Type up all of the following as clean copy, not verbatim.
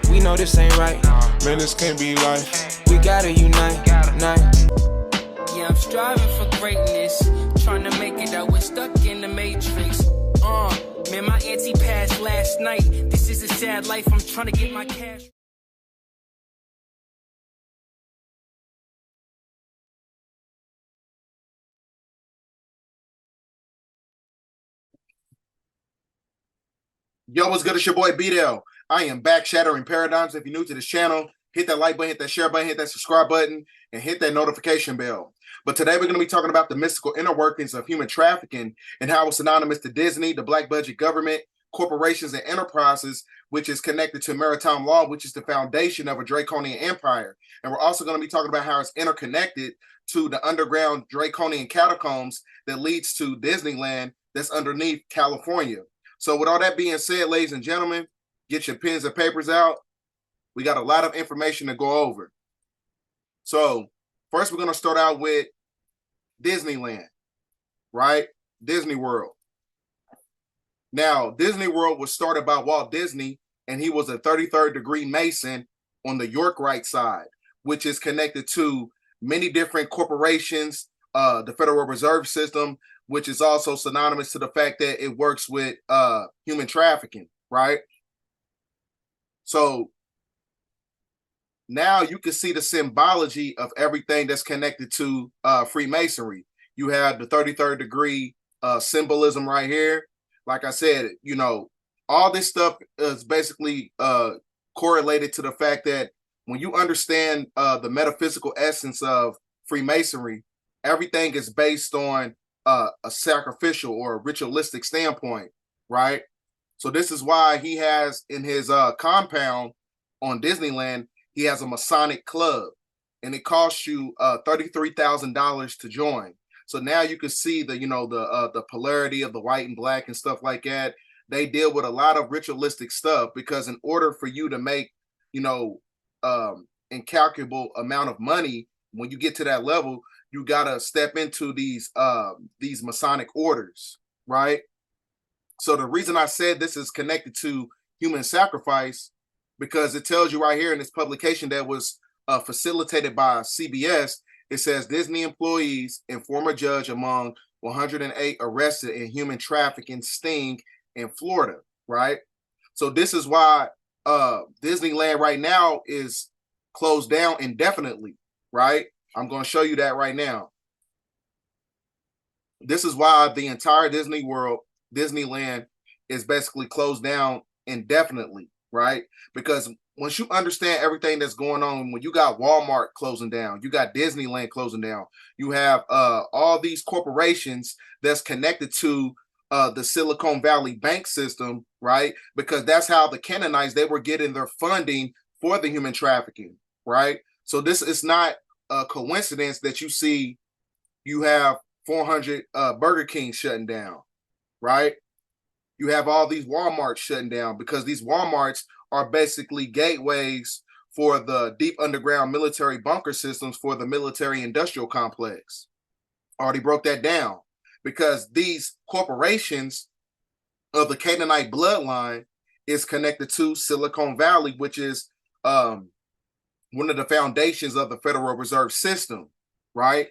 We know this ain't right. Man, this can't be life. We gotta unite. Yeah, I'm striving for greatness, trying to make it out. We're stuck in the matrix. Man, my auntie passed last night. This is a sad life. I'm trying to get my cash. Yo, what's good? It's your boy B-Dell. I am back shattering paradigms. If you're new to this channel, hit that like button, hit that share button, hit that subscribe button, and hit that notification bell. But today we're going to be talking about the mystical inner workings of human trafficking and how it's synonymous to Disney, the black budget government, corporations, and enterprises, which is connected to maritime law, which is the foundation of a draconian empire. And we're also going to be talking about how it's interconnected to the underground draconian catacombs that leads to Disneyland that's underneath California. So with all that being said, ladies and gentlemen, get your pens and papers out. We got a lot of information to go over. So first, we're going to start out with Disneyland, right? Disney World. Now, Disney World was started by Walt Disney, and he was a 33rd degree Mason on the Yorkite side, which is connected to many different corporations, the Federal Reserve System, which is also synonymous to the fact that it works with human trafficking, right? So now you can see the symbology of everything that's connected to Freemasonry. You have the 33rd degree symbolism right here. Like I said, you know, all this stuff is basically correlated to the fact that when you understand the metaphysical essence of Freemasonry, everything is based on a sacrificial or a ritualistic standpoint, right? So this is why he has in his compound on Disneyland, he has a Masonic club, and it costs you $33,000 to join. So now you can see the, you know, the polarity of the white and black and stuff like that. They deal with a lot of ritualistic stuff because in order for you to make, you know, incalculable amount of money, when you get to that level, you gotta step into these Masonic orders, right? So the reason I said this is connected to human sacrifice, because it tells you right here in this publication that was facilitated by CBS, it says Disney employees and former judge among 108 arrested in human trafficking sting in Florida, right? So this is why Disneyland right now is closed down indefinitely, right? I'm going to show you that right now. This is why the entire Disney World, Disneyland, is basically closed down indefinitely, right? Because once you understand everything that's going on, when you got Walmart closing down, you got Disneyland closing down, you have all these corporations that's connected to the Silicon Valley bank system, right? Because that's how the Canaanites, they were getting their funding for the human trafficking, right? So this is not a coincidence that you see you have 400 Burger King shutting down, right? You have all these Walmarts shutting down because these Walmarts are basically gateways for the deep underground military bunker systems for the military industrial complex. Already broke that down because these corporations of the Canaanite bloodline is connected to Silicon Valley, which is one of the foundations of the Federal Reserve System, right?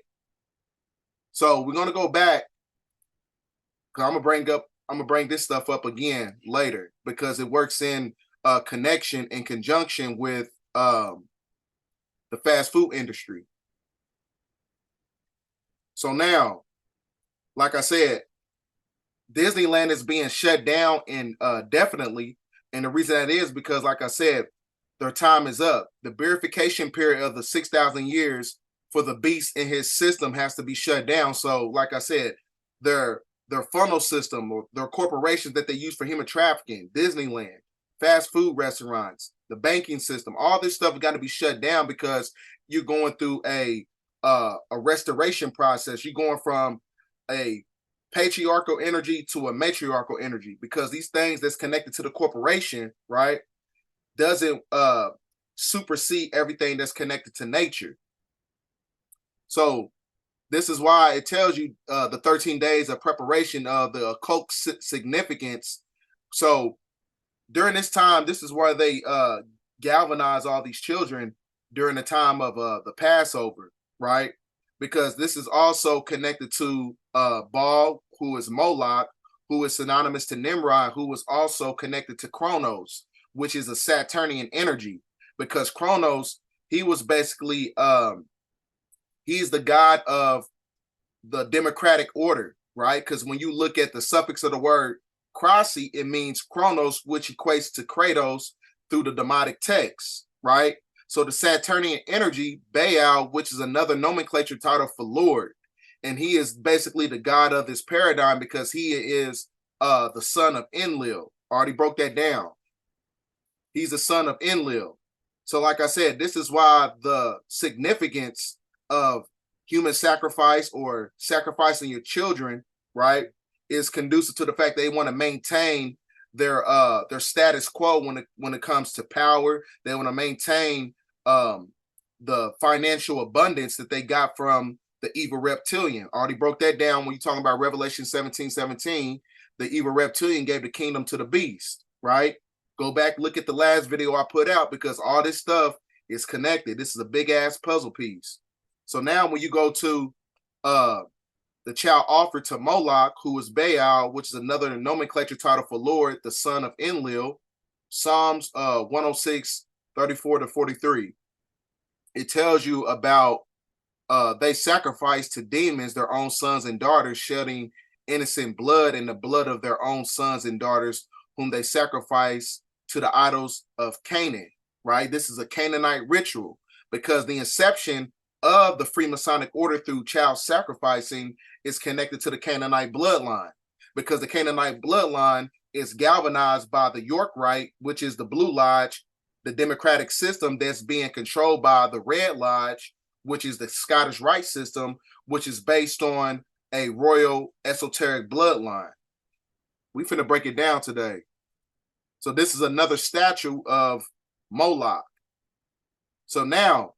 So we're going to go back because I'm gonna bring this stuff up again later because it works in connection in conjunction with the fast food industry. So now, like I said, Disneyland is being shut down indefinitely, and the reason that is because, like I said, their time is up. The verification period of the 6,000 years for the beast in his system has to be shut down. So, like I said, their funnel system or their corporations that they use for human trafficking, Disneyland, fast food restaurants, the banking system, all this stuff has got to be shut down because you're going through a restoration process. You're going from a patriarchal energy to a matriarchal energy because these things that's connected to the corporation, right, doesn't supersede everything that's connected to nature. So this is why it tells you the 13 days of preparation of the occult significance. So during this time, this is where they galvanize all these children during the time of the Passover, right? Because this is also connected to Baal, who is Moloch, who is synonymous to Nimrod, who was also connected to Kronos, which is a Saturnian energy. Because Kronos, he was basically he's the god of the democratic order, right? Because when you look at the suffix of the word Krasi, it means Kronos, which equates to Kratos through the Demotic text, right? So the Saturnian energy, Baal, which is another nomenclature title for Lord, and he is basically the god of this paradigm because he is the son of Enlil. Already broke that down. He's the son of Enlil. So like I said, this is why the significance of human sacrifice or sacrificing your children, right, is conducive to the fact they want to maintain their status quo when it comes to power. They want to maintain the financial abundance that they got from the evil reptilian. Already broke that down when you're talking about Revelation 17:17. The evil reptilian gave the kingdom to the beast, right? Go back, look at the last video I put out because all this stuff is connected. This is a big ass puzzle piece. So now when you go to the child offered to Moloch, who is Baal, which is another nomenclature title for Lord, the son of Enlil, Psalms 106:34-43. It tells you about they sacrifice to demons their own sons and daughters, shedding innocent blood and the blood of their own sons and daughters, whom they sacrifice to the idols of Canaan, right? This is a Canaanite ritual because the inception of the Freemasonic order through child sacrificing is connected to the Canaanite bloodline because the Canaanite bloodline is galvanized by the York Rite, which is the Blue Lodge, the democratic system that's being controlled by the Red Lodge, which is the Scottish Rite system, which is based on a royal esoteric bloodline. We finna break it down today. So this is another statue of Moloch. So now,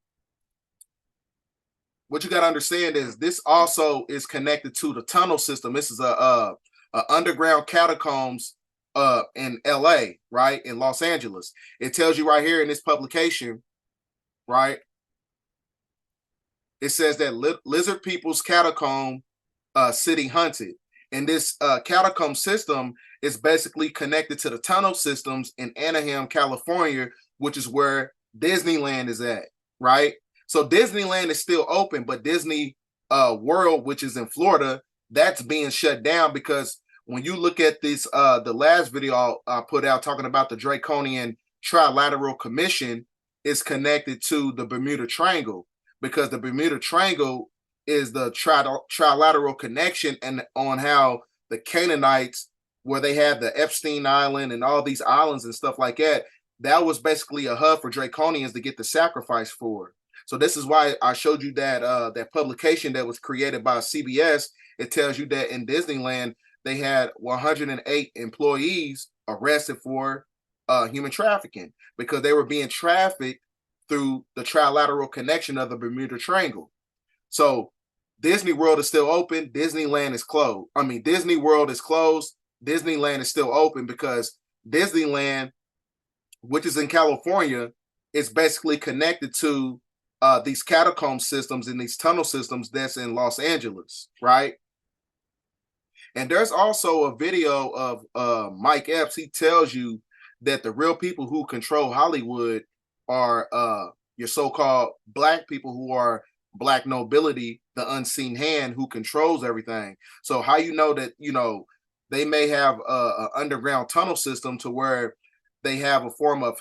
what you got to understand is this also is connected to the tunnel system. This is a underground catacombs in LA, right? In Los Angeles. It tells you right here in this publication, right? It says that lizard people's catacomb city hunted. And this catacomb system is basically connected to the tunnel systems in Anaheim, California, which is where Disneyland is at, right? So Disneyland is still open, but Disney World, which is in Florida, that's being shut down because when you look at this, the last video I put out talking about the Draconian Trilateral Commission is connected to the Bermuda Triangle because the Bermuda Triangle is the trilateral connection and on how the Canaanites, where they have the Epstein Island and all these islands and stuff like that, that was basically a hub for Draconians to get the sacrifice for. So this is why I showed you that that publication that was created by CBS. It tells you that in Disneyland, they had 108 employees arrested for human trafficking because they were being trafficked through the trilateral connection of the Bermuda Triangle. So Disney World is still open. Disneyland is closed. I mean, Disney World is closed. Disneyland is still open because Disneyland, which is in California, is basically connected to these catacomb systems and these tunnel systems that's in Los Angeles, right? And there's also a video of Mike Epps. He tells you that the real people who control Hollywood are your so-called black people who are black nobility, the unseen hand who controls everything. So how you know that, you know, they may have a underground tunnel system to where they have a form of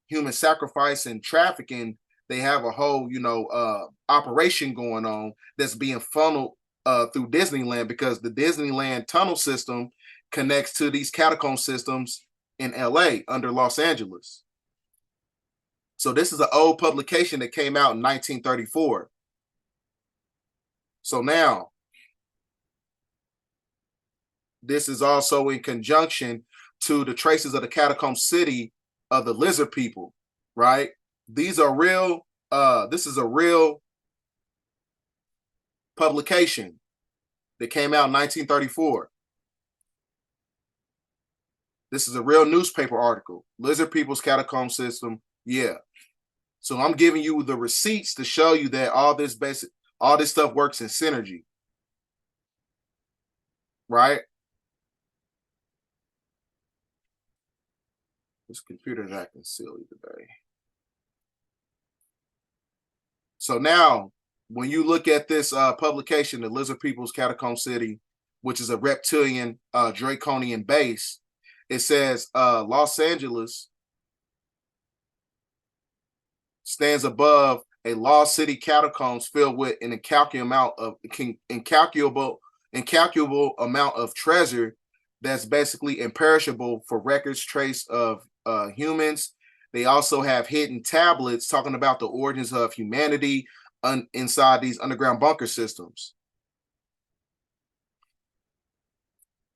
human sacrifice and trafficking. They have a whole, you know, operation going on that's being funneled through Disneyland because the Disneyland tunnel system connects to these catacomb systems in LA under Los Angeles. So this is an old publication that came out in 1934. So now, this is also in conjunction to the traces of the catacomb city of the lizard people, right? These are real, this is a real publication that came out in 1934. This is a real newspaper article. Lizard People's Catacomb System Yeah. So I'm giving you the receipts to show you that all this stuff works in synergy. Right? This computer's acting silly today. So now, when you look at this publication, the Lizard People's Catacomb City, which is a reptilian draconian base, it says Los Angeles stands above a lost city catacombs filled with an incalculable amount of treasure that's basically imperishable for records trace of humans. They also have hidden tablets talking about the origins of humanity inside these underground bunker systems.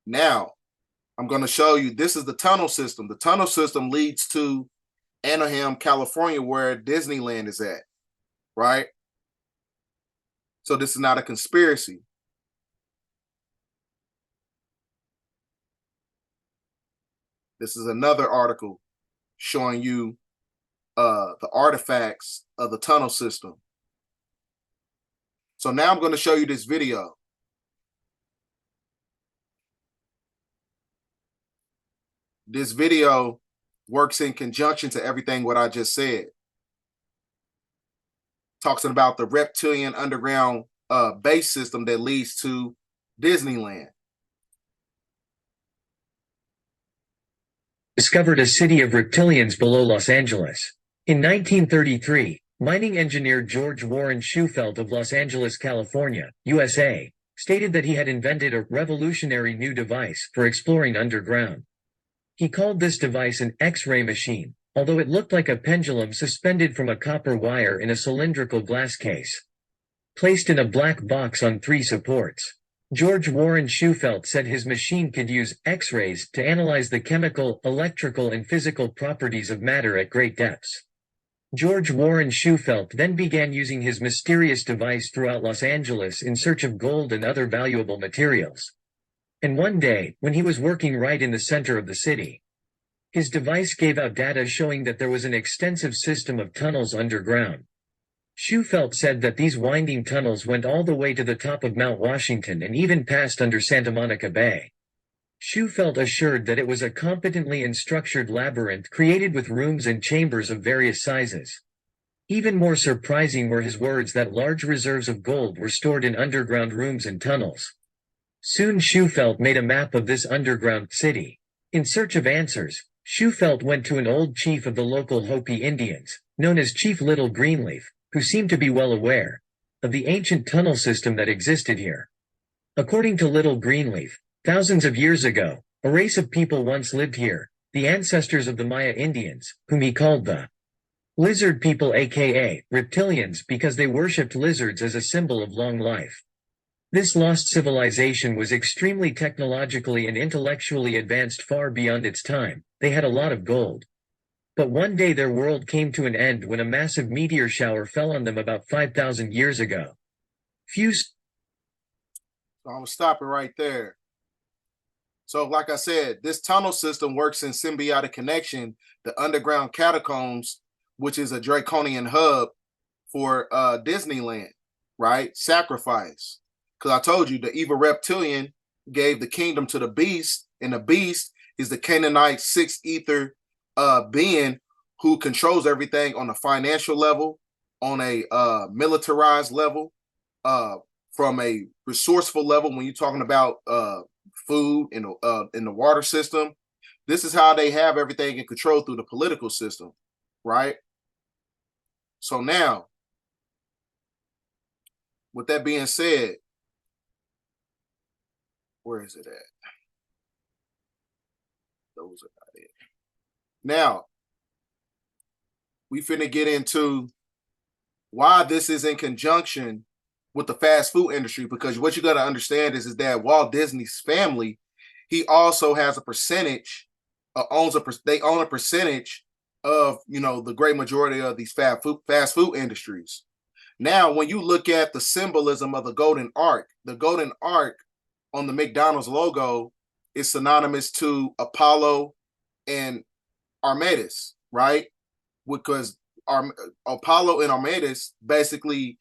Now, I'm going to show you, this is the tunnel system. The tunnel system leads to Anaheim, California, where Disneyland is at, right? So this is not a conspiracy. This is another article showing you the artifacts of the tunnel system. So now I'm going to show you this video. This video works in conjunction to everything what I just said. Talks about the reptilian underground base system that leads to Disneyland. Discovered a city of reptilians below Los Angeles. In 1933, mining engineer George Warren Shufelt of Los Angeles, California, USA, stated that he had invented a revolutionary new device for exploring underground. He called this device an X-ray machine, although it looked like a pendulum suspended from a copper wire in a cylindrical glass case, placed in a black box on 3 supports. George Warren Shufelt said his machine could use X-rays to analyze the chemical, electrical and physical properties of matter at great depths. George Warren Shufelt then began using his mysterious device throughout Los Angeles in search of gold and other valuable materials. And one day, when he was working right in the center of the city, his device gave out data showing that there was an extensive system of tunnels underground. Shufelt said that these winding tunnels went all the way to the top of Mount Washington and even passed under Santa Monica Bay. Shufelt assured that it was a competently and structured labyrinth created with rooms and chambers of various sizes. Even more surprising were his words that large reserves of gold were stored in underground rooms and tunnels. Soon Shufelt made a map of this underground city. In search of answers, Shufelt went to an old chief of the local Hopi Indians, known as Chief Little Greenleaf, who seemed to be well aware of the ancient tunnel system that existed here. According to Little Greenleaf, thousands of years ago, a race of people once lived here, the ancestors of the Maya Indians, whom he called the lizard people, aka reptilians, because they worshipped lizards as a symbol of long life. This lost civilization was extremely technologically and intellectually advanced far beyond its time. They had a lot of gold. But one day their world came to an end when a massive meteor shower fell on them about 5,000 years ago. So I'm going to stop it right there. So like I said, this tunnel system works in symbiotic connection. The underground catacombs, which is a draconian hub for Disneyland, right? Sacrifice. Because I told you the evil reptilian gave the kingdom to the beast, and the beast is the Canaanite sixth ether being who controls everything on a financial level, on a militarized level, from a resourceful level. When you're talking about food in the water system, this is how they have everything in control through the political system, right? So now, with that being said, where is it at? Those are not it. Now, we finna get into why this is in conjunction with the fast food industry, because what you got to understand is that Walt Disney's family, he also has a percentage, they own a percentage of, the great majority of these fast food industries. Now, when you look at the symbolism of the golden arc on the McDonald's logo is synonymous to Apollo and Artemis, right? because Apollo and Artemis basically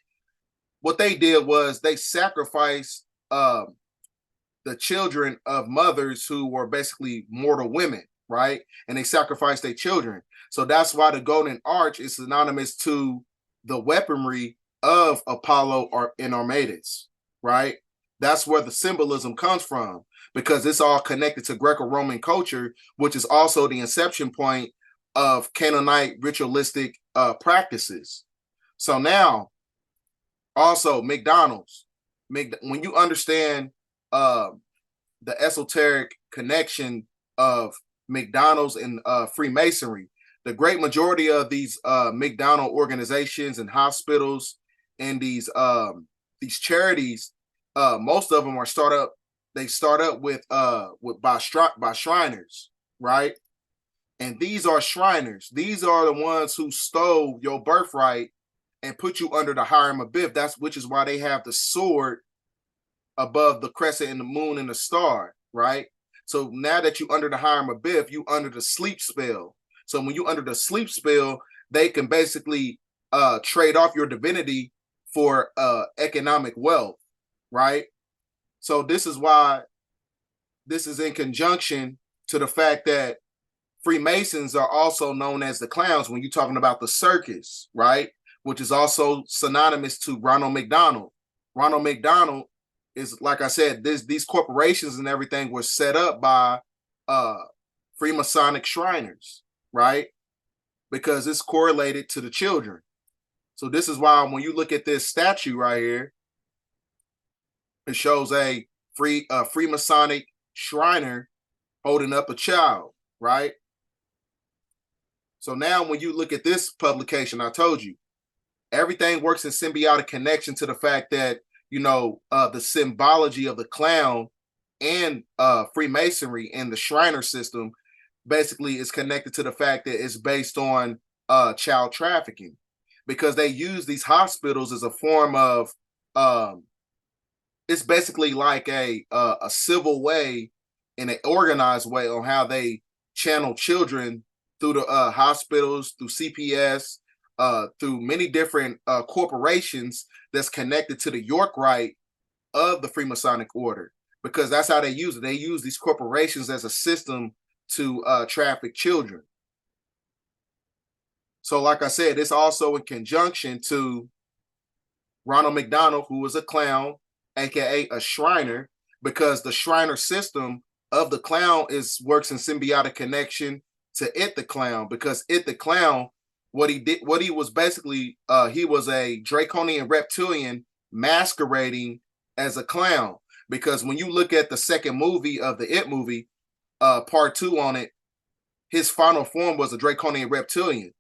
what they did was they sacrificed the children of mothers who were basically mortal women, right? And they sacrificed their children. So that's why the Golden Arch is synonymous to the weaponry of Apollo and Artemis, right? That's where the symbolism comes from, because it's all connected to Greco-Roman culture, which is also the inception point of Canaanite ritualistic practices. So now, also McDonald's. When you understand the esoteric connection of McDonald's and Freemasonry, the great majority of these McDonald organizations and hospitals and these charities, most of them are startup. They start up with by Shriners, right? And these are Shriners. These are the ones who stole your birthright and put you under the Hiram Abiff. Which is why they have the sword above the crescent and the moon and the star, right? So now that you under the Hiram Abiff, you under the sleep spell. So when you under the sleep spell, they can basically trade off your divinity for economic wealth, right? So this is why this is in conjunction to the fact that Freemasons are also known as the clowns when you're talking about the circus, right? Which is also synonymous to Ronald McDonald. Ronald McDonald is, like I said, these corporations and everything were set up by Freemasonic Shriners, right? Because it's correlated to the children. So this is why when you look at this statue right here, it shows a Freemasonic Shriner holding up a child, right? So now when you look at this publication, I told you, everything works in symbiotic connection to the fact that, you know, the symbology of the clown and Freemasonry and the Shriner system basically is connected to the fact that it's based on child trafficking, because they use these hospitals as a form of it's basically like a civil way and an organized way on how they channel children through the hospitals, through CPS, through many different corporations that's connected to the York Rite of the Freemasonic Order, because that's how they use it. They use these corporations as a system to traffic children. So like I said, it's also in conjunction to Ronald McDonald, who was a clown, aka a Shriner, because the Shriner system of the clown works in symbiotic connection to It the Clown, because It the Clown, what he was basically, he was a draconian reptilian masquerading as a clown. Because when you look at the second movie of the It movie, part 2 on it, his final form was a draconian reptilian,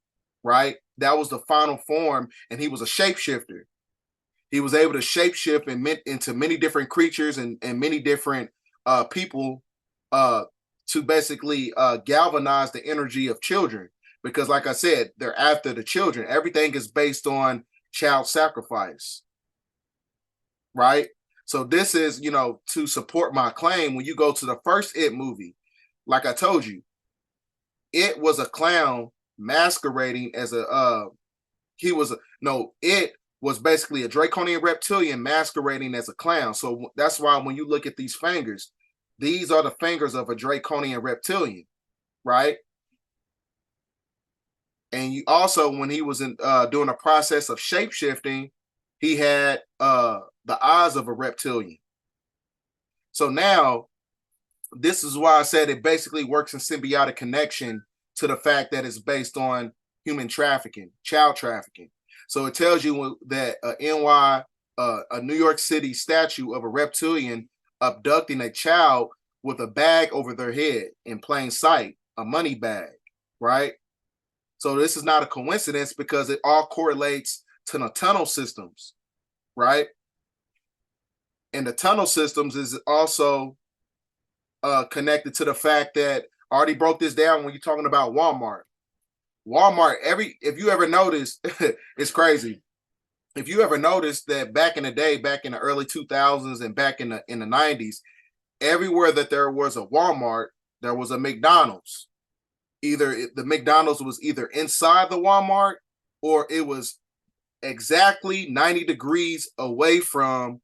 right? That was the final form, and he was a shapeshifter. He was able to shapeshift into many different creatures and many different people to basically galvanize the energy of children. Because like I said, they're after the children. Everything is based on child sacrifice, right? So this is, you know, to support my claim. When you go to the first It movie, like I told you, It was a clown masquerading as It was basically a draconian reptilian masquerading as a clown. So that's why when you look at these fingers, these are the fingers of a draconian reptilian, right? And you also, when he was doing a process of shape-shifting, he had the eyes of a reptilian. So now, this is why I said it basically works in symbiotic connection to the fact that it's based on human trafficking, child trafficking. So it tells you that a New York City statue of a reptilian abducting a child with a bag over their head in plain sight, a money bag, right? So this is not a coincidence, because it all correlates to the tunnel systems, right? And the tunnel systems is also connected to the fact that I already broke this down when you're talking about Walmart. Walmart, if you ever noticed, it's crazy. If you ever noticed that back in the day, back in the early 2000s and back in the 90s, everywhere that there was a Walmart, there was a McDonald's. Either the McDonald's was either inside the Walmart or it was exactly 90 degrees away from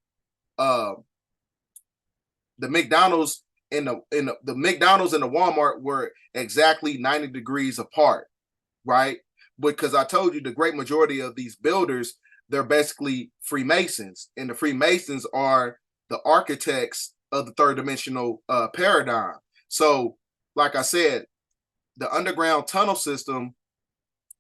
the McDonald's and the McDonald's and the Walmart were exactly 90 degrees apart, right? Because I told you the great majority of these builders, they're basically Freemasons, and the Freemasons are the architects of the third dimensional paradigm. So, like I said, the underground tunnel system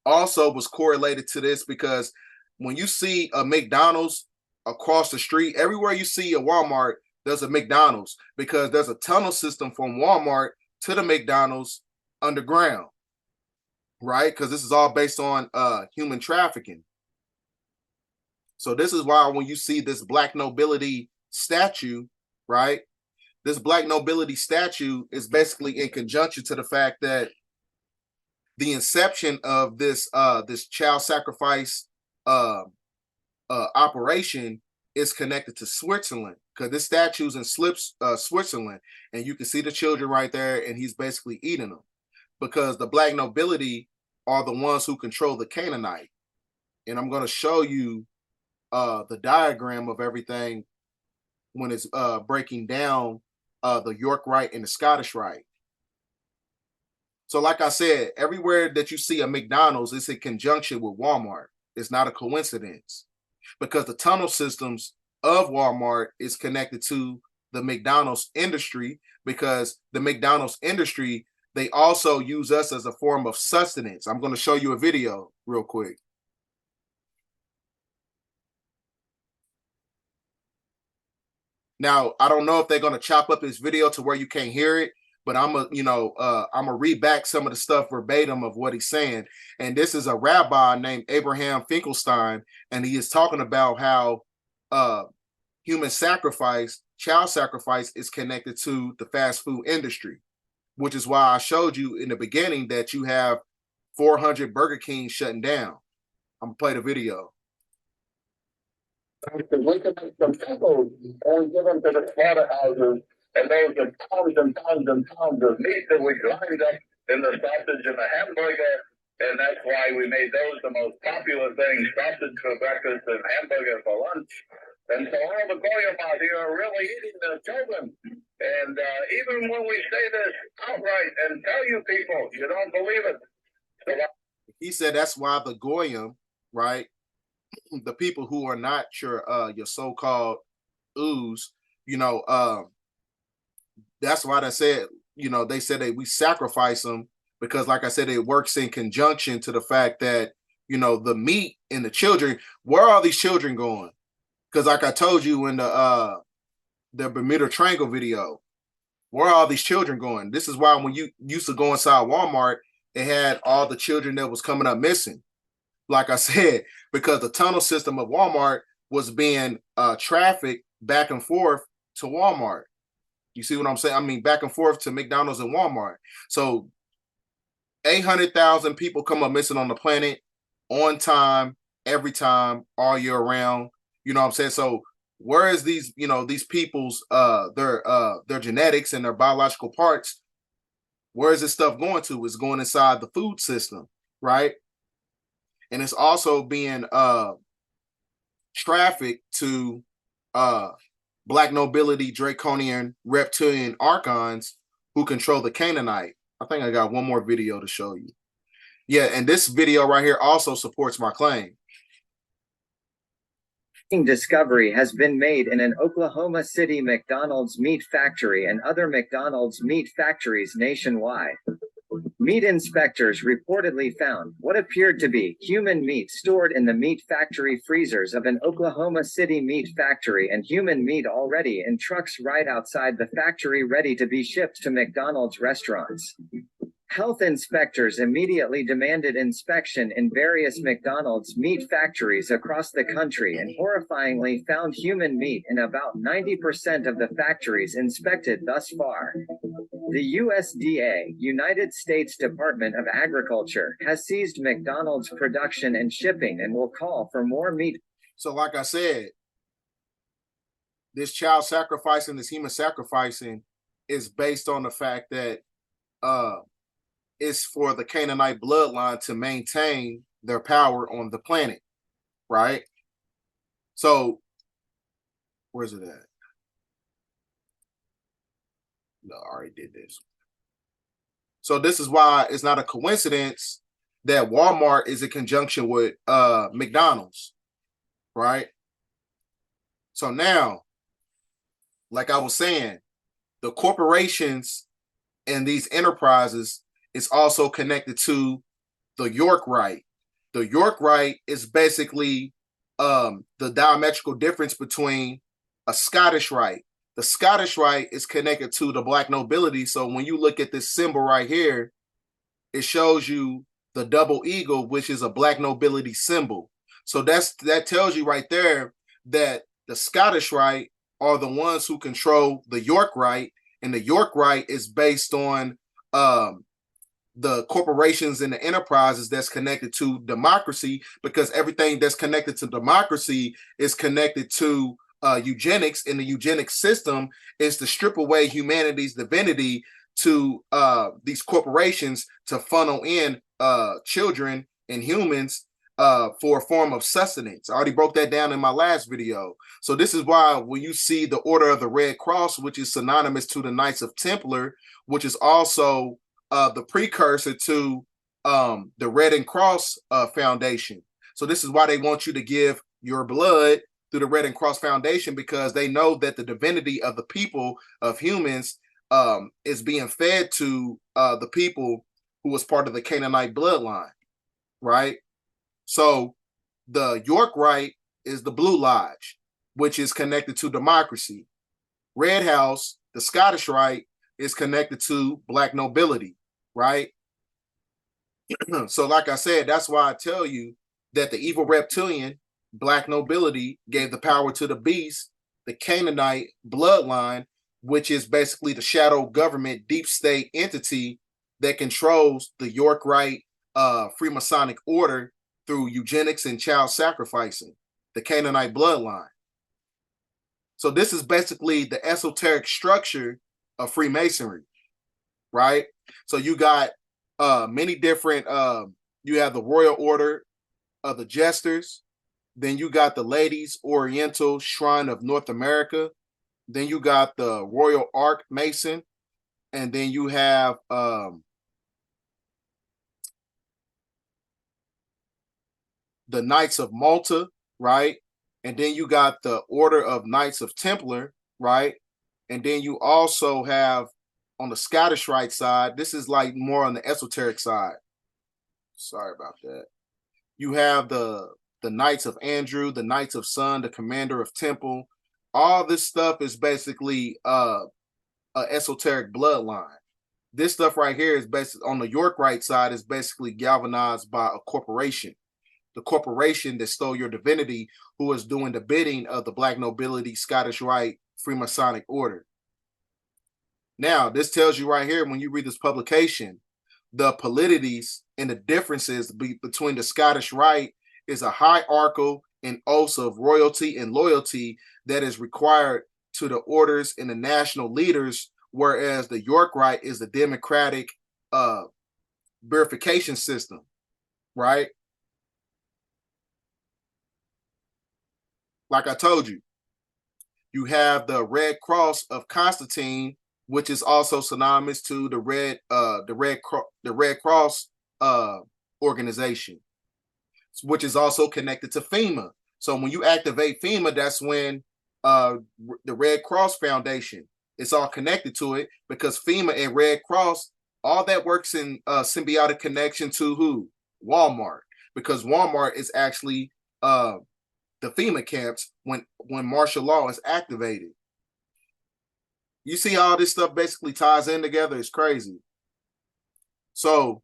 also was correlated to this, because when you see a McDonald's across the street, everywhere you see a Walmart, there's a McDonald's, because there's a tunnel system from Walmart to the McDonald's underground, right? Because this is all based on human trafficking. So this is why when you see this black nobility statue, right? This black nobility statue is basically in conjunction to the fact that the inception of this this child sacrifice operation is connected to Switzerland, because this statue's in Switzerland, and you can see the children right there, and he's basically eating them, because the black nobility are the ones who control the Canaanite. And I'm going to show you the diagram of everything when it's breaking down the York Rite and the Scottish Rite. So like I said, everywhere that you see a McDonald's, it's in conjunction with Walmart. It's not a coincidence, because the tunnel systems of Walmart is connected to the McDonald's industry, because the McDonald's industry, they also use us as a form of sustenance. I'm going to show you a video real quick. Now, I don't know if they're going to chop up this video to where you can't hear it, but I'm gonna read back some of the stuff verbatim of what he's saying. And this is a rabbi named Abraham Finkelstein, and he is talking about how human sacrifice, child sacrifice, is connected to the fast food industry, which is why I showed you in the beginning that you have 400 Burger King shutting down. I'm gonna play the video. We can make some pickles and give them to the slaughterhouses, and those are pounds and pounds and pounds of meat that we grind up in the sausage and the hamburger, and that's why we made those the most popular things, sausage for breakfast and hamburger for lunch. And so all the goyim out here are really eating their children. And even when we say this outright and tell you people, you don't believe it. So he said that's why the goyim, right, the people who are not your so-called ooze, that's why they said, they said that we sacrifice them, because like I said, it works in conjunction to the fact that, the meat and the children, where are these children going? Because like I told you in the Bermuda Triangle video, where are all these children going? This is why when you used to go inside Walmart, it had all the children that was coming up missing. Like I said, because the tunnel system of Walmart was being trafficked back and forth to Walmart. You see what I'm saying? I mean, back and forth to McDonald's and Walmart. So 800,000 people come up missing on the planet on time, every time, all year round. You know what I'm saying? So where is these, these people's their genetics and their biological parts? Where is this stuff going to? It's going inside the food system, right? And it's also being trafficked to black nobility, draconian, reptilian archons who control the Canaanite. I think I got one more video to show you. Yeah, and this video right here also supports my claim. Discovery has been made in an Oklahoma City McDonald's meat factory and other McDonald's meat factories nationwide. Meat inspectors reportedly found what appeared to be human meat stored in the meat factory freezers of an Oklahoma City meat factory, and human meat already in trucks right outside the factory ready to be shipped to McDonald's restaurants. Health inspectors immediately demanded inspection in various McDonald's meat factories across the country and horrifyingly found human meat in about 90% of the factories inspected thus far. The USDA, United States Department of Agriculture, has seized McDonald's production and shipping and will call for more meat. So like I said, this child sacrificing, this human sacrificing is based on the fact that is for the Canaanite bloodline to maintain their power on the planet, right? So, where's it at? No, I already did this. So this is why it's not a coincidence that Walmart is in conjunction with McDonald's, right? So now, like I was saying, the corporations and these enterprises is also connected to the York Rite. The York Rite is basically the diametrical difference between a Scottish Rite. The Scottish Rite is connected to the Black nobility. So when you look at this symbol right here, it shows you the double eagle, which is a Black nobility symbol. So that tells you right there that the Scottish Rite are the ones who control the York Rite, and the York Rite is based on the corporations and the enterprises that's connected to democracy, because everything that's connected to democracy is connected to eugenics, and the eugenics system is to strip away humanity's divinity to these corporations to funnel in children and humans for a form of sustenance. I already broke that down in my last video. So this is why when you see the Order of the Red Cross, which is synonymous to the Knights of Templar, which is also the precursor to the Red and Cross Foundation. So this is why they want you to give your blood through the Red and Cross Foundation, because they know that the divinity of the people, of humans, is being fed to the people who was part of the Canaanite bloodline, right? So the York Rite is the Blue Lodge, which is connected to democracy. Red House, the Scottish Rite, is connected to Black nobility, right? So like I said, that's why I tell you that the evil reptilian, Black nobility, gave the power to the beast, the Canaanite bloodline, which is basically the shadow government deep state entity that controls the York Rite Freemasonic order through eugenics and child sacrificing, the Canaanite bloodline. So this is basically the esoteric structure of Freemasonry, right? So you got many different, you have the Royal Order of the Jesters, then you got the Ladies Oriental Shrine of North America, then you got the Royal Arc Mason, and then you have the Knights of Malta, right? And then you got the Order of Knights of Templar, right? And then you also have on the Scottish Rite side, this is like more on the esoteric side. Sorry about that. You have the Knights of Andrew, the Knights of Sun, the Commander of Temple. All this stuff is basically a esoteric bloodline. This stuff right here is basically on the York Rite side, is basically galvanized by a corporation. The corporation that stole your divinity, who is doing the bidding of the Black nobility, Scottish Rite, Freemasonic order. Now, this tells you right here, when you read this publication, the polities and the differences between the Scottish Rite is a hierarchical and oath of royalty and loyalty that is required to the orders and the national leaders, whereas the York Rite is the democratic verification system, right? Like I told you, you have the Red Cross of Constantine, which is also synonymous to the Red Cross organization, which is also connected to FEMA. So when you activate FEMA, that's when the Red Cross Foundation, it's all connected to it, because FEMA and Red Cross, all that works in symbiotic connection to who? Walmart, because Walmart is actually the FEMA camps when martial law is activated. You see how this stuff basically ties in together? It's crazy. So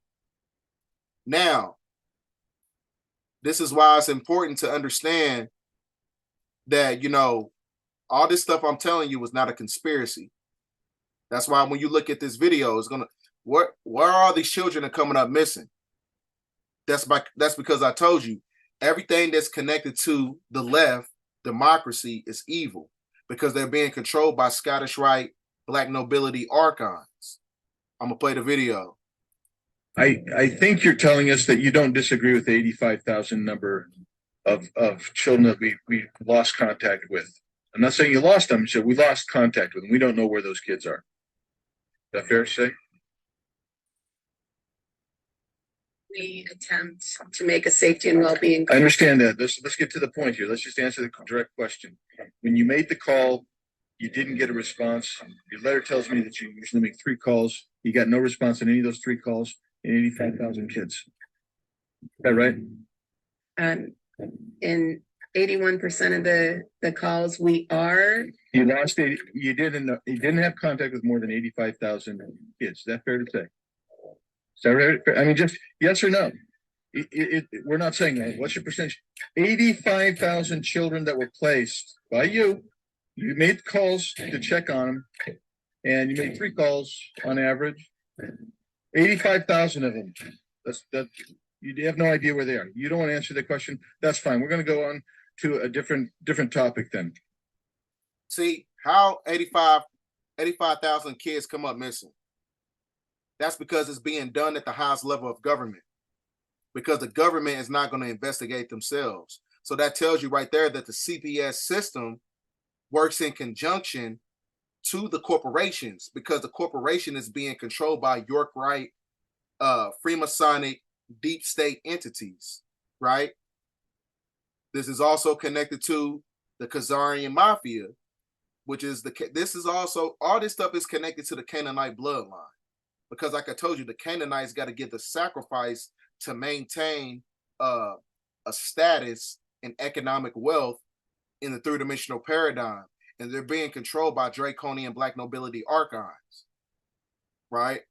now, this is why it's important to understand that, you know, all this stuff I'm telling you is not a conspiracy. That's why when you look at this video, it's gonna, where are all these children are coming up missing? That's because I told you, everything that's connected to the left, democracy, is evil, because they're being controlled by Scottish Rite, Black nobility archons. I'm gonna play the video. I think you're telling us that you don't disagree with the 85,000 number of children that we lost contact with. I'm not saying you lost them, so we lost contact with them. We don't know where those kids are. Is that fair to say? We attempt to make a safety and well-being. I understand that. Let's get to the point here. Let's just answer the direct question. When you made the call, you didn't get a response. Your letter tells me that you usually make 3 calls. You got no response on any of those 3 calls in 85,000 kids. Is that right? In 81% of the calls, we are. You lost 80. You didn't have contact with more than 85,000 kids. Is that fair to say? Is that right? I mean, just yes or no. We're not saying that. What's your percentage? 85,000 children that were placed by you. You made calls to check on them, and you made 3 calls on average. 85,000 of them. That you have no idea where they are. You don't want to answer the question. That's fine. We're going to go on to a different topic then. See how 85,000 kids come up missing. That's because it's being done at the highest level of government, because the government is not going to investigate themselves. So that tells you right there that the CPS system works in conjunction to the corporations, because the corporation is being controlled by York Wright, Freemasonic deep state entities, right? This is also connected to the Khazarian Mafia, which is this is also, all this stuff is connected to the Canaanite bloodline. Because like I told you, the Canaanites got to give the sacrifice to maintain a status and economic wealth in the 3-dimensional paradigm. And they're being controlled by draconian black nobility archives, right?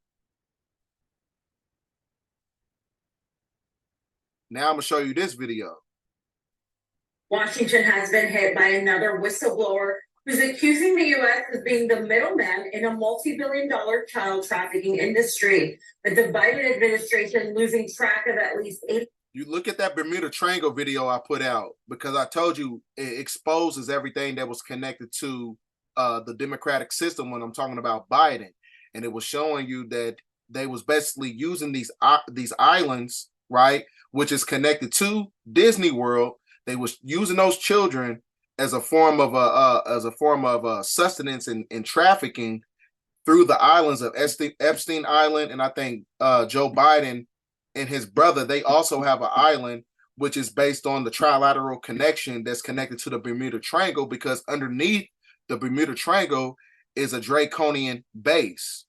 Now I'm going to show you this video. Washington has been hit by another whistleblower who's accusing the U.S. of being the middleman in a multi-billion-dollar child trafficking industry. With the Biden administration losing track of at least 8. You look at that Bermuda Triangle video I put out, because I told you it exposes everything that was connected to the democratic system when I'm talking about Biden. And it was showing you that they was basically using these islands, right, which is connected to Disney World. They was using those children as a form of sustenance and trafficking through the islands of Epstein Island, and I think Joe Biden and his brother, they also have an island which is based on the trilateral connection that's connected to the Bermuda Triangle, because underneath the Bermuda Triangle is a draconian base.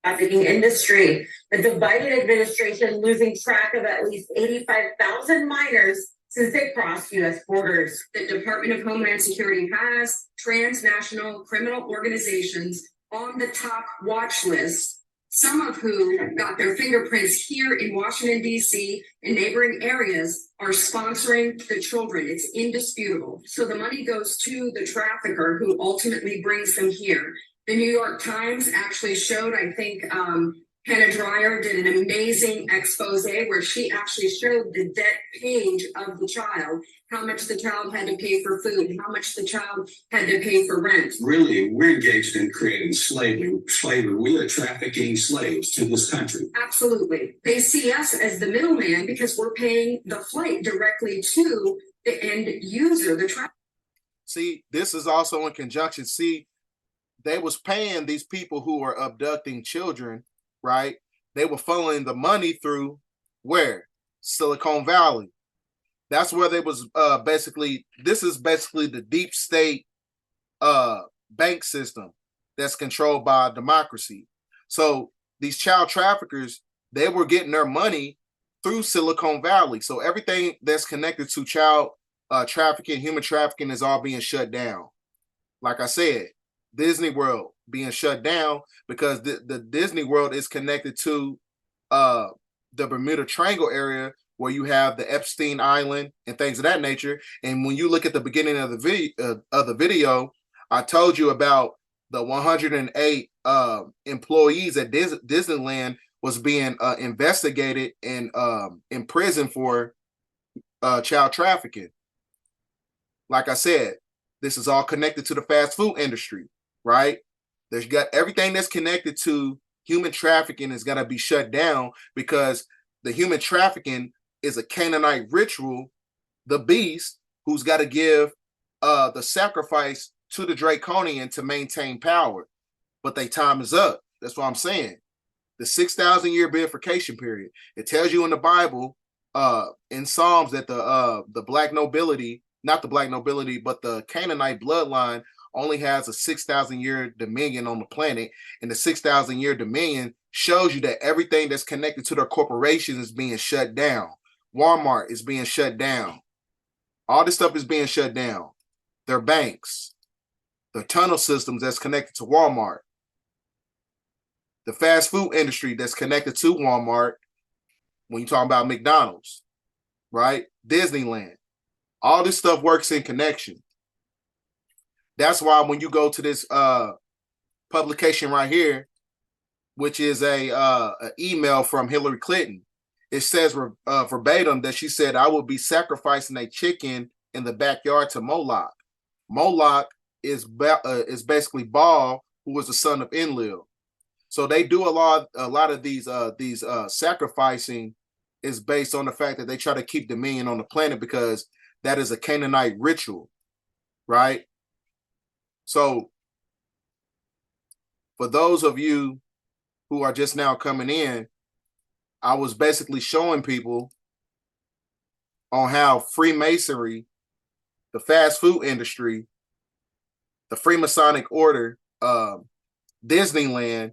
Trafficking industry, with the Biden administration losing track of at least 85,000 minors since they crossed U.S. borders. The Department of Homeland Security has transnational criminal organizations on the top watch list, some of whom got their fingerprints here in Washington, D.C. and neighboring areas, are sponsoring the children. It's indisputable. So the money goes to the trafficker who ultimately brings them here. The New York Times actually showed, I think, Hannah Dreyer did an amazing expose where she actually showed the debt page of the child, how much the child had to pay for food, how much the child had to pay for rent. Really, we're engaged in creating slavery. We are trafficking slaves to this country. Absolutely. They see us as the middleman because we're paying the flight directly to the end user, the trafficker. See, this is also in conjunction. See, they was paying these people who are abducting children, right? They were funneling the money through where? Silicon Valley. That's where they was basically, this is basically the deep state bank system that's controlled by democracy. So these child traffickers, they were getting their money through Silicon Valley. So everything that's connected to child trafficking, human trafficking is all being shut down. Like I said, Disney World being shut down because the Disney World is connected to the Bermuda Triangle area, where you have the Epstein Island and things of that nature. And when you look at the beginning of the video, I told you about the 108 employees at Disneyland was being investigated and in prison for child trafficking. Like I said, this is all connected to the fast food industry, right? There's got everything that's connected to human trafficking is going to be shut down because the human trafficking is a Canaanite ritual, the beast who's got to give the sacrifice to the Draconian to maintain power. But their time is up. That's what I'm saying. The 6,000 year beatification period. It tells you in the Bible, in Psalms, that the black nobility, not the black nobility, but the Canaanite bloodline only has a 6,000 year dominion on the planet. And the 6,000 year dominion shows you that everything that's connected to their corporations is being shut down. Walmart is being shut down. All this stuff is being shut down. Their banks, the tunnel systems that's connected to Walmart, the fast food industry that's connected to Walmart, when you talk about McDonald's, right? Disneyland. All this stuff works in connection. That's why when you go to this publication right here, which is a email from Hillary Clinton, it says verbatim that she said, "I will be sacrificing a chicken in the backyard to Moloch." Moloch is basically Baal, who was the son of Enlil. So they do a lot of these sacrificing is based on the fact that they try to keep dominion on the planet because that is a Canaanite ritual, right? So for those of you who are just now coming in, I was basically showing people on how Freemasonry, the fast food industry, the Freemasonic order, Disneyland,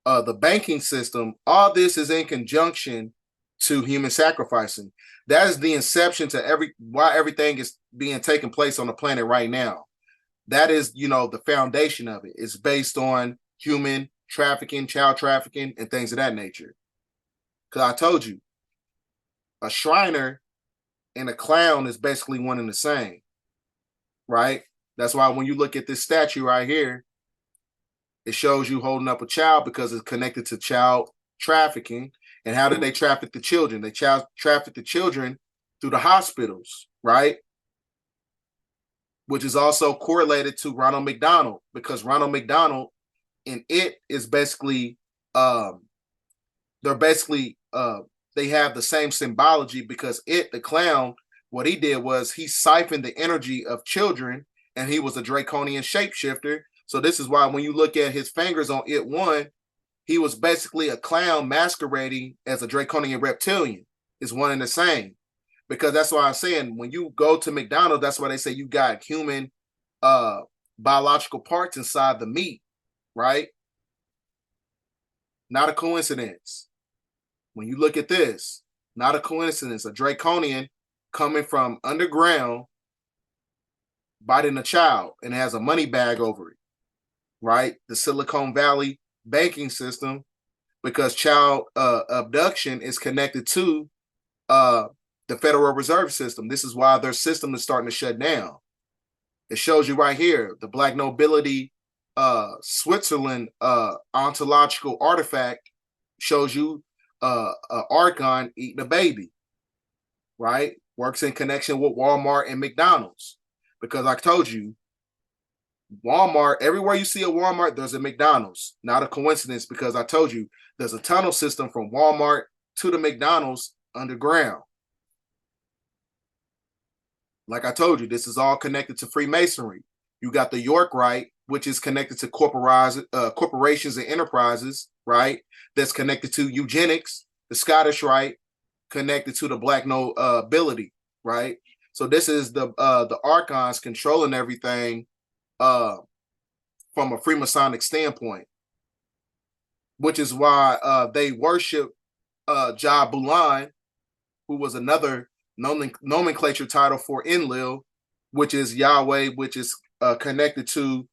the banking system, all this is in conjunction to human sacrificing. That is the inception to why everything is being taken place on the planet right now. That is, the foundation of it. It's based on human trafficking, child trafficking, and things of that nature. Because I told you, a Shriner and a clown is basically one and the same, right? That's why when you look at this statue right here, it shows you holding up a child because it's connected to child trafficking. And how did they traffic the children? They traffic the children through the hospitals, right? Which is also correlated to Ronald McDonald, because Ronald McDonald and it is basically, they have the same symbology because the clown, what he did was he siphoned the energy of children and he was a draconian shapeshifter. So this is why when you look at his fingers on it one, he was basically a clown masquerading as a draconian reptilian. It's one and the same. Because that's why I'm saying when you go to McDonald's, that's why they say you got human biological parts inside the meat, right? Not a coincidence. When you look at this, not a coincidence. A draconian coming from underground, biting a child, and has a money bag over it, right? The Silicon Valley banking system, because child abduction is connected to the Federal Reserve System. This is why their system is starting to shut down. It shows you right here, the Black Nobility Switzerland ontological artifact shows you an Archon eating a baby, right? Works in connection with Walmart and McDonald's. Because I told you, Walmart, everywhere you see a Walmart, there's a McDonald's. Not a coincidence, because I told you there's a tunnel system from Walmart to the McDonald's underground. Like I told you, this is all connected to Freemasonry. You got the York Rite, which is connected to corporations and enterprises, right? That's connected to eugenics. The Scottish Rite connected to the Black nobility, right? So this is the Archons controlling everything from a Freemasonic standpoint, which is why they worship Ja Bulan, who was another nomenclature title for Enlil, which is Yahweh, which is connected to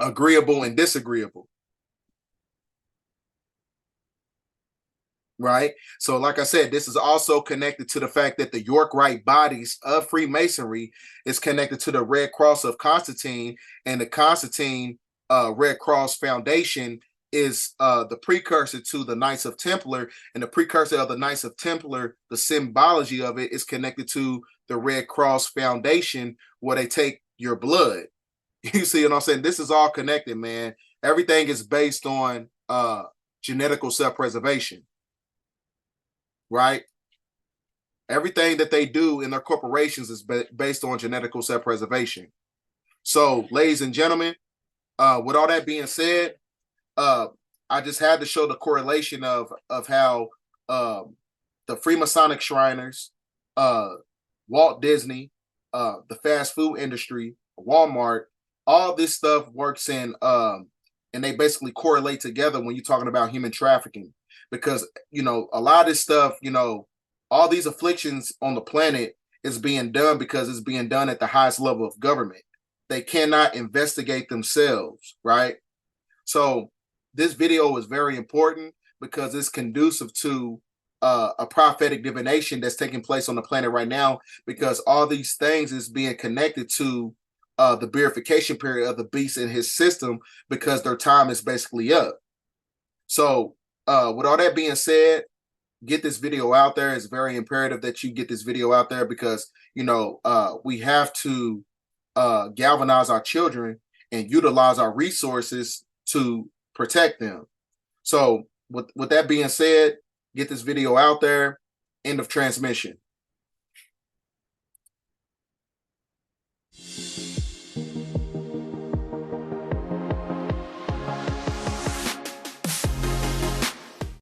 agreeable and disagreeable. Right? So like I said, this is also connected to the fact that the York Rite bodies of Freemasonry is connected to the Red Cross of Constantine, and the Constantine Red Cross Foundation is the precursor to the Knights of Templar, and the precursor of the Knights of Templar, the symbology of it is connected to the Red Cross Foundation, where they take your blood. You see what I'm saying? This is all connected, man. Everything is based on genetical self-preservation, right? Everything that they do in their corporations is based on genetical self-preservation. So, ladies and gentlemen, with all that being said, I just had to show the correlation of how the Freemasonic Shriners, Walt Disney, the fast food industry, Walmart, all this stuff works in, and they basically correlate together when you're talking about human trafficking, because a lot of this stuff, all these afflictions on the planet is being done because it's being done at the highest level of government. They cannot investigate themselves, right? So this video is very important because it's conducive to a prophetic divination that's taking place on the planet right now, because all these things is being connected to the purification period of the beast in his system, because their time is basically up. So with all that being said, get this video out there. It's very imperative that you get this video out there, because we have to galvanize our children and utilize our resources to protect them. So with that being said, get this video out there. End of transmission.